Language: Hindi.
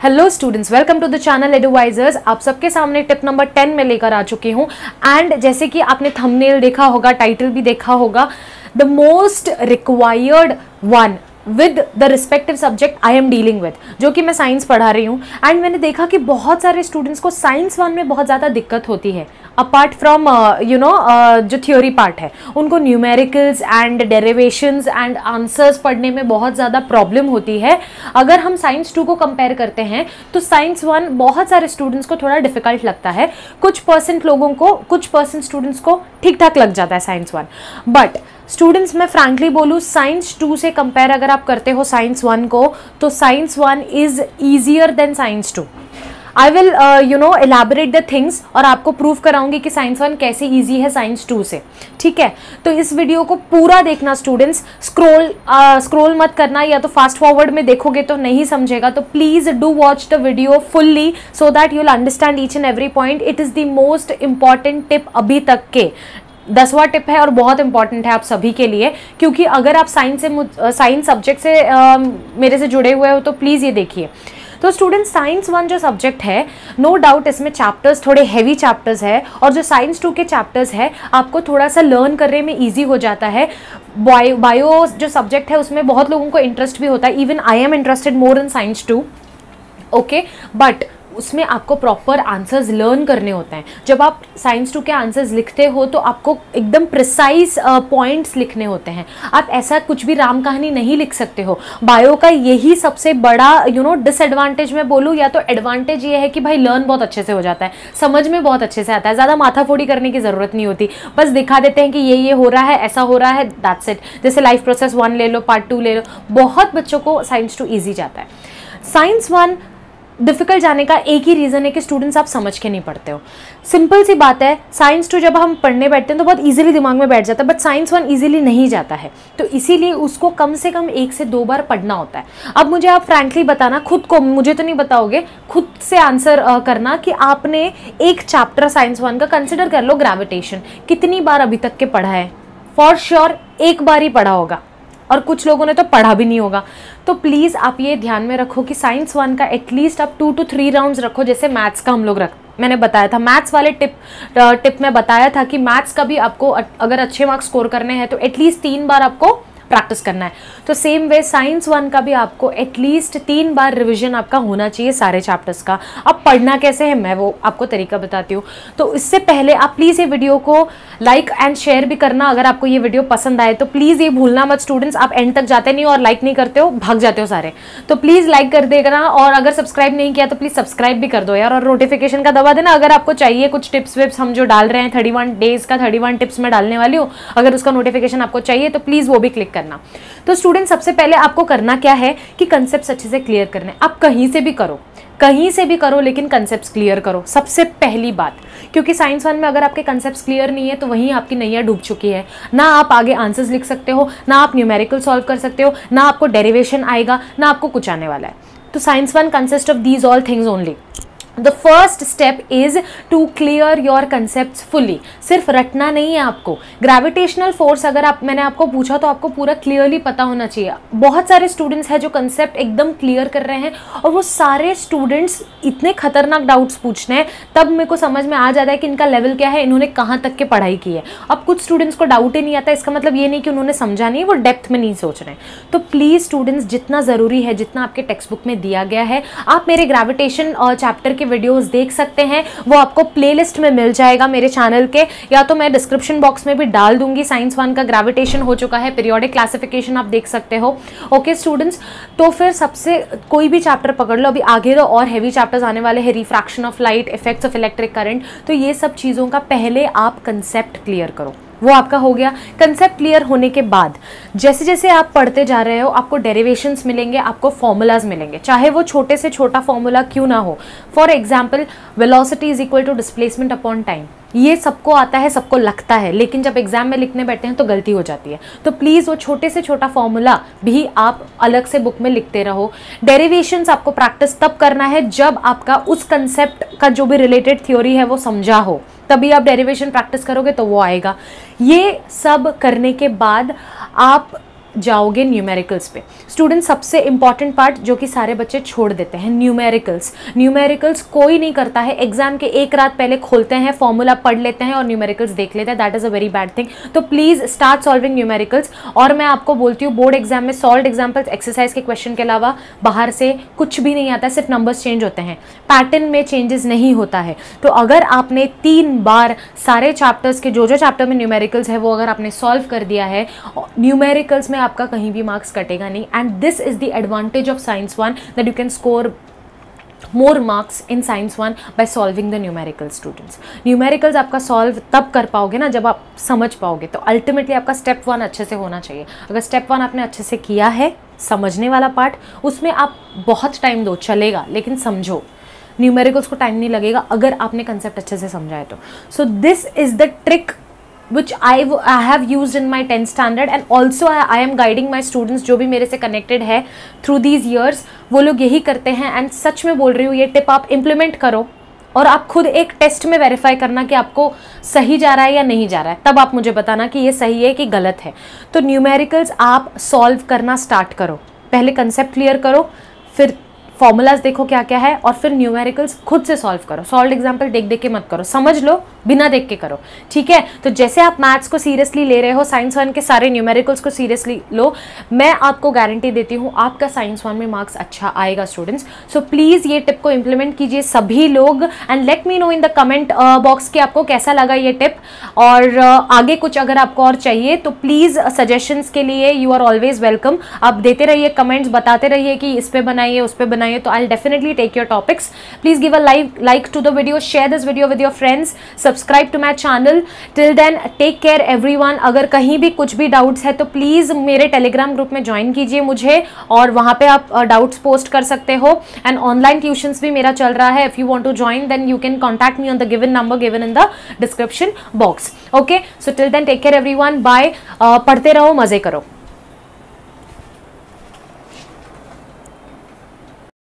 Hello students, welcome to the channel advisers. आप सबके सामने टिप नंबर 10 में लेकर आ चुकी हूँ। एंड जैसे कि आपने थंबनेल देखा होगा, टाइटल भी देखा होगा, the most required one with the respective subject I am dealing with, जो कि मैं साइंस पढ़ा रही हूँ। एंड मैंने देखा कि बहुत सारे स्टूडेंट्स को साइंस 1 में बहुत ज़्यादा दिक्कत होती है। अपार्ट फ्रॉम जो थ्योरी पार्ट है, उनको numericals and derivations and answers पढ़ने में बहुत ज़्यादा प्रॉब्लम होती है। अगर हम साइंस 2 को कंपेयर करते हैं तो साइंस 1 बहुत सारे स्टूडेंट्स को थोड़ा डिफिकल्ट लगता है। कुछ परसेंट स्टूडेंट्स को ठीक ठाक लग जाता है साइंस 1। बट स्टूडेंट्स, मैं फ्रैंकली बोलूँ, साइंस 2 से कंपेयर अगर आप करते हो साइंस 1 को, तो science 1 is easier than science 2। I will elaborate the things और आपको प्रूव कराऊंगी कि साइंस 1 कैसे इजी है साइंस 2 से। ठीक है, तो इस वीडियो को पूरा देखना स्टूडेंट्स। स्क्रोल मत करना, या तो फास्ट फॉरवर्ड में देखोगे तो नहीं समझेगा। तो please do watch the video fully so that you will understand each and every point. It is the most important tip अभी तक के। 10वां टिप है और बहुत इंपॉर्टेंट है आप सभी के लिए, क्योंकि अगर आप साइंस सब्जेक्ट से मेरे से जुड़े हुए हो तो प्लीज़ ये देखिए। तो स्टूडेंट, साइंस 1 जो सब्जेक्ट है, नो डाउट इसमें चैप्टर्स थोड़े हैवी चैप्टर्स है, और जो साइंस 2 के चैप्टर्स है आपको थोड़ा सा लर्न करने में इजी हो जाता है। बायो जो सब्जेक्ट है उसमें बहुत लोगों को इंटरेस्ट भी होता है। Even I am interested more in science 2, okay, but उसमें आपको प्रॉपर आंसर्स लर्न करने होते हैं। जब आप साइंस 2 के आंसर्स लिखते हो तो आपको एकदम प्रिसाइज पॉइंट्स लिखने होते हैं। आप ऐसा कुछ भी राम कहानी नहीं लिख सकते हो। बायो का यही सबसे बड़ा डिसएडवांटेज मैं बोलूँ, या तो एडवांटेज ये है कि भाई लर्न बहुत अच्छे से हो जाता है, समझ में बहुत अच्छे से आता है, ज़्यादा माथाफोड़ी करने की ज़रूरत नहीं होती। बस दिखा देते हैं कि ये हो रहा है, ऐसा हो रहा है, दैट्स इट। जैसे लाइफ प्रोसेस 1 ले लो, पार्ट 2 ले लो, बहुत बच्चों को साइंस 2 ईजी जाता है। साइंस 1 डिफिकल्ट जाने का एक ही रीज़न है कि स्टूडेंट्स आप समझ के नहीं पढ़ते हो। सिंपल सी बात है, साइंस 2 जब हम पढ़ने बैठते हैं तो बहुत इजीली दिमाग में बैठ जाता है, बट साइंस 1 इजीली नहीं जाता है। तो इसीलिए उसको कम से कम 1 से 2 बार पढ़ना होता है। अब मुझे आप फ्रैंकली बताना, खुद को, मुझे तो नहीं बताओगे, खुद से आंसर करना कि आपने एक चैप्टर साइंस 1 का कंसिडर कर लो, ग्रेविटेशन, कितनी बार अभी तक के पढ़ा है? फॉर श्योर एक बार ही पढ़ा होगा, और कुछ लोगों ने तो पढ़ा भी नहीं होगा। तो प्लीज़ आप ये ध्यान में रखो कि साइंस 1 का एटलीस्ट आप 2 to 3 राउंड्स रखो, जैसे मैथ्स का हम लोग मैंने बताया था, मैथ्स वाले टिप में बताया था कि मैथ्स का भी आपको अगर अच्छे मार्क्स स्कोर करने हैं तो एटलीस्ट 3 बार आपको प्रैक्टिस करना है। तो सेम वे साइंस 1 का भी आपको एटलीस्ट 3 बार रिवीजन आपका होना चाहिए सारे चैप्टर्स का। अब पढ़ना कैसे है मैं वो आपको तरीका बताती हूँ। तो इससे पहले आप प्लीज़ ये वीडियो को लाइक एंड शेयर भी करना। अगर आपको ये वीडियो पसंद आए तो प्लीज़ ये भूलना मत स्टूडेंट्स। आप एंड तक जाते नहीं हो और लाइक नहीं करते हो, भाग जाते हो सारे। तो प्लीज़ लाइक कर देना, और अगर सब्सक्राइब नहीं किया तो प्लीज़ सब्सक्राइब भी कर दो यार, और नोटिफिकेशन का दबा देना। अगर आपको चाहिए कुछ टिप्स विप्स हम जो डाल रहे हैं 31 डेज का 31 टिप्स में डालने वाली हूँ, अगर उसका नोटिफिकेशन आपको चाहिए तो प्लीज़ वो भी क्लिक करना। तो स्टूडेंट, सबसे पहले आपको करना क्या है कि कंसेप्ट अच्छे से क्लियर करने। आप कहीं से भी करो लेकिन कंसेप्ट्स क्लियर करो, सबसे पहली बात। क्योंकि साइंस 1 में अगर आपके कंसेप्ट्स क्लियर नहीं है तो वहीं आपकी नैया डूब चुकी है। ना आप आगे आंसर्स लिख सकते हो, ना आप न्यूमेरिकल सॉल्व कर सकते हो, ना आपको डेरिवेशन आएगा, ना आपको कुछ आने वाला है। तो science 1 consist of these all things only. The first step is to clear your concept fully. सिर्फ रटना नहीं है आपको। ग्रेविटेशनल फोर्स अगर मैंने आपको पूछा तो आपको पूरा क्लियरली पता होना चाहिए। बहुत सारे स्टूडेंट्स हैं जो कंसेप्ट एकदम क्लियर कर रहे हैं, और वो सारे स्टूडेंट्स इतने खतरनाक डाउट्स पूछने हैं, तब मेरे को समझ में आ जाता है कि इनका लेवल क्या है, इन्होंने कहाँ तक के पढ़ाई की है। अब कुछ स्टूडेंट्स को डाउट ही नहीं आता, इसका मतलब ये नहीं कि उन्होंने समझा नहीं, वो डेप्थ में नहीं सोच रहे हैं। तो प्लीज़ स्टूडेंट्स, जितना ज़रूरी है, जितना आपके टेक्स्ट बुक में दिया गया है, आप मेरे ग्रेविटेशन चैप्टर के वीडियोस देख सकते हैं। वो आपको प्लेलिस्ट में मिल जाएगा मेरे चैनल के, या तो मैं डिस्क्रिप्शन बॉक्स में भी डाल दूंगी। साइंस 1 का ग्रेविटेशन हो चुका है, पीरियोडिक क्लासिफिकेशन आप देख सकते हो। ओके स्टूडेंट्स, तो फिर सबसे कोई भी चैप्टर पकड़ लो। अभी आगे तो और हैवी चैप्टर्स आने वाले हैं, refraction of light, effects of electric current. तो ये सब चीज़ों का पहले आप कंसेप्ट क्लियर करो, वो आपका हो गया। कंसेप्ट क्लियर होने के बाद जैसे जैसे आप पढ़ते जा रहे हो आपको डेरिवेशंस मिलेंगे, आपको फॉर्मूलाज मिलेंगे, चाहे वो छोटे से छोटा फॉर्मूला क्यों ना हो। For example, velocity is equal to displacement upon time. ये सबको आता है, सबको लगता है, लेकिन जब एग्जाम में लिखने बैठते हैं तो गलती हो जाती है। तो प्लीज़ वो छोटे से छोटा फॉर्मूला भी आप अलग से बुक में लिखते रहो। डेरिवेशंस आपको प्रैक्टिस तब करना है जब आपका उस कंसेप्ट का जो भी रिलेटेड थ्योरी है वो समझा हो, तभी आप डेरिवेशन प्रैक्टिस करोगे तो वो आएगा। ये सब करने के बाद आप जाओगे न्यूमेरिकल्स पे। स्टूडेंट, सबसे इंपॉर्टेंट पार्ट जो कि सारे बच्चे छोड़ देते हैं, न्यूमेरिकल्स। न्यूमेरिकल्स कोई नहीं करता है, एग्जाम के एक रात पहले खोलते हैं, फॉर्मूला पढ़ लेते हैं और न्यूमेरिकल्स देख लेते हैं। That is a very bad thing. तो प्लीज स्टार्ट सॉल्विंग न्यूमेरिकल्स। और मैं आपको बोलती हूँ, बोर्ड एग्जाम में सॉल्व एग्जाम्पल्स, एक्सरसाइज के क्वेश्चन के अलावा बाहर से कुछ भी नहीं आता है, सिर्फ नंबर्स चेंज होते हैं, पैटर्न में चेंजेस नहीं होता है। तो अगर आपने 3 बार सारे चैप्टर्स के जो चैप्टर में न्यूमेरिकल्स है वो अगर आपने सॉल्व कर दिया है, न्यूमेरिकल्स में आपका कहीं भी मार्क्स कटेगा नहीं। And this is the advantage of science 1 that you can score more marks in science 1 by solving the numericals students. Numericals आपका solve तब कर पाओगे ना जब आप समझ पाओगे। तो अल्टीमेटली आपका स्टेप 1 अच्छे से होना चाहिए। अगर स्टेप 1 आपने अच्छे से किया है, समझने वाला पार्ट, उसमें आप बहुत टाइम दो चलेगा, लेकिन समझो। न्यूमेरिकल्स को टाइम नहीं लगेगा अगर आपने कंसेप्ट अच्छे से समझा है तो। So this is the trick which I have used in my 10th standard and also I am guiding my students जो भी मेरे से connected है through these years, वो लोग यही करते हैं। एंड सच में बोल रही हूँ, ये टिप आप implement करो और आप खुद एक टेस्ट में वेरीफाई करना कि आपको सही जा रहा है या नहीं जा रहा है, तब आप मुझे बताना कि ये सही है कि गलत है। तो न्यूमेरिकल्स आप सॉल्व करना स्टार्ट करो, पहले कंसेप्ट क्लियर करो, फिर फॉर्मूलाज देखो क्या क्या है, और फिर न्यूमेरिकल्स खुद से सॉल्व करो। सॉल्व एग्जाम्पल देख देख के मत करो, समझ लो, बिना देख के करो, ठीक है। तो जैसे आप मैथ्स को सीरियसली ले रहे हो, साइंस 1 के सारे न्यूमेरिकल्स को सीरियसली लो। मैं आपको गारंटी देती हूँ आपका साइंस 1 में मार्क्स अच्छा आएगा स्टूडेंट्स। सो प्लीज़ ये टिप को इम्प्लीमेंट कीजिए सभी लोग and let me know in the comment box कि आपको कैसा लगा ये टिप। और आगे कुछ अगर आपको और चाहिए तो प्लीज़ सजेशंस के लिए यू आर ऑलवेज वेलकम। आप देते रहिए कमेंट्स, बताते रहिए कि इस पर बनाइए, उस पर बनाइए, तो I'll definitely take your topics. Please give a like to the video, share this video with your friends, subscribe to my channel. Till then, take care everyone. अगर कहीं भी कुछ भी डाउट्स है तो प्लीज़ मेरे टेलीग्राम ग्रुप में ज्वाइन कीजिए मुझे, और वहाँ पे आप डाउट्स पोस्ट कर सकते हो। एंड ऑनलाइन ट्यूशंस भी मेरा चल रहा है। If you want to join then you can contact me on the given number given in the description box. Okay, so till then take care everyone, bye. पढ़ते रहो, मज़े करो।